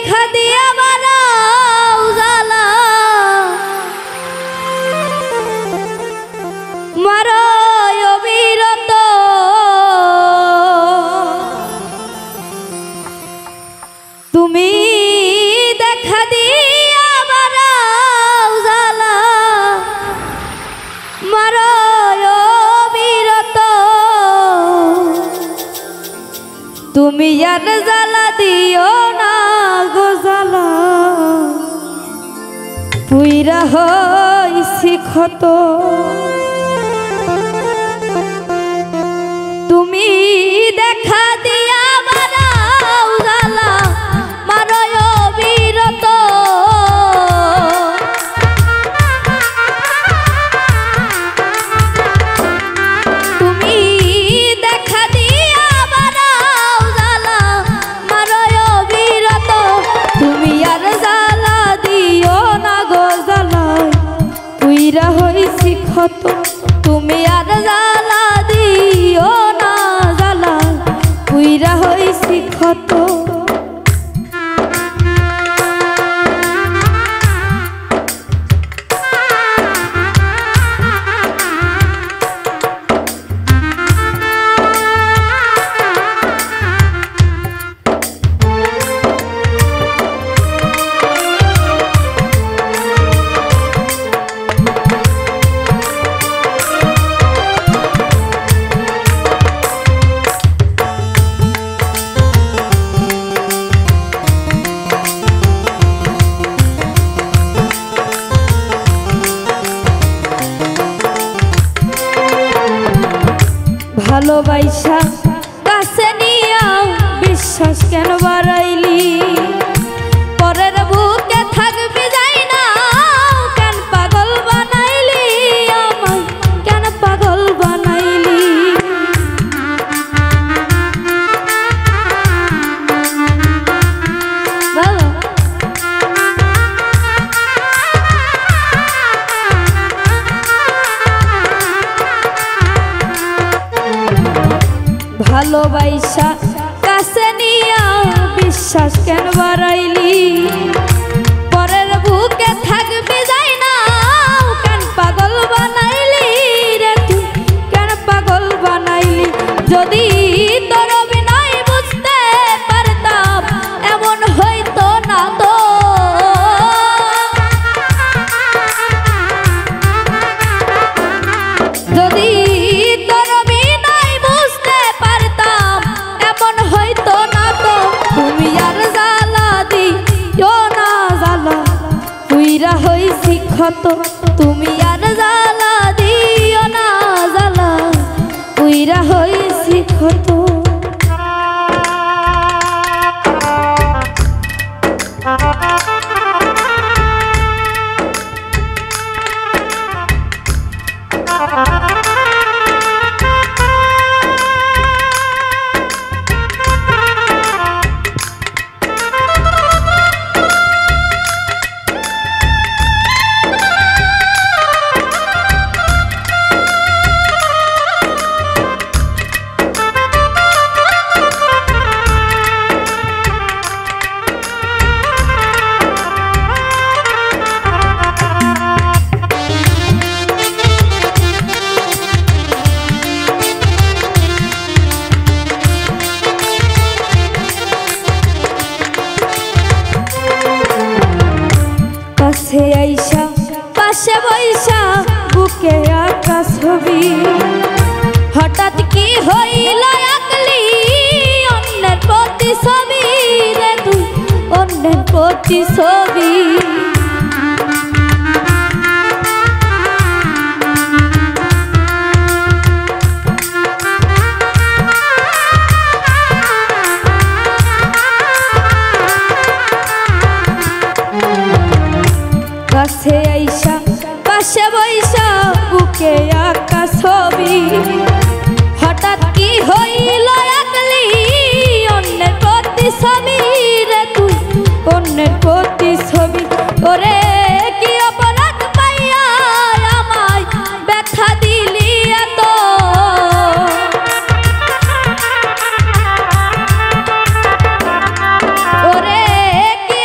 দেখা দিয়া বাড়াও জ্বালা মারো অবিরত তুমি দেখা দিয়া বাড়াও জ্বালা মারো অবিরত তুমি আর জ্বালা দিও না গো জ্বালা পুইরা হইছি ক্ষত তুমি দেখা দিয়া বাড়াও জ্বালা মারো অবিরত তুমি দেখা দিয়া বাড়াও জ্বালা মারো অবিরত তুমি আর জ্বালা দিও না গো জ্বালা পুইরা হইছি ক্ষত তুমি আর জ্বালা দিও না জ্বালা পুইরা হইছি ক্ষত ভালোবাসা কাছে নিয়া বিশ্বাস কেন বাড়াইলি পরের বুকে থাকবি যাই না কেন পাগল বানাইলি আমায় কেন পাগল বানাইলি ভালোবাসা কাছে নিয়া বিশ্বাস কেন বাড়াইলি পরের বুকে থাকবি যাই না কেন পাগল বানাইলি রে তুই কেন পাগল বানাইলি যদি তোর অভিনয় বুঝতে পারতাম এমন হইতো না তো যদি তোর অভিনয় বুঝতে পারতাম এমন হইতো না তো তুমি আর জ্বালা দিও না জ্বালা পুইরা হইছি ক্ষত তুমি আর জ্বালা দিও না জ্বালা পুইরা হইছি ক্ষত কাছে আইসা পাশে বইসা বুকে আঁকা ছবি হঠাৎ কি হইল আকলি অন্যের প্রতি ছবি রে তুই অন্যের প্রতি ছবি কাছে আইসা পাশে বইসা বুকে আঁকা ছবি হঠাৎ কি হইল আকলি অন্যের প্রতি ছবি রে তুই অন্যের প্রতি ছবি ওরে কি অপরাধ পাইয়া আমায় ব্যথা দিলি এত ওরে কি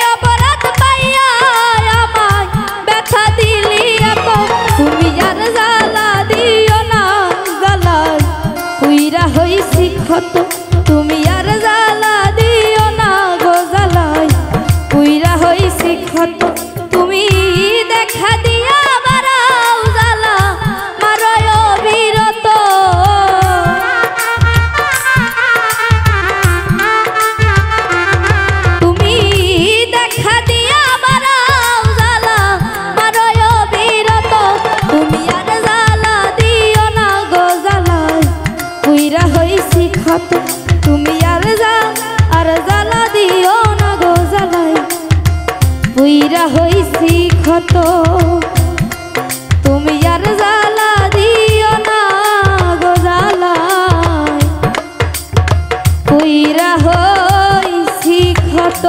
দিও না গো জ্বালাই পুইরা হইছি ক্ষত তুমি আর জ্বালা দিও না গো জ্বালাই পুইরা হইছি ক্ষত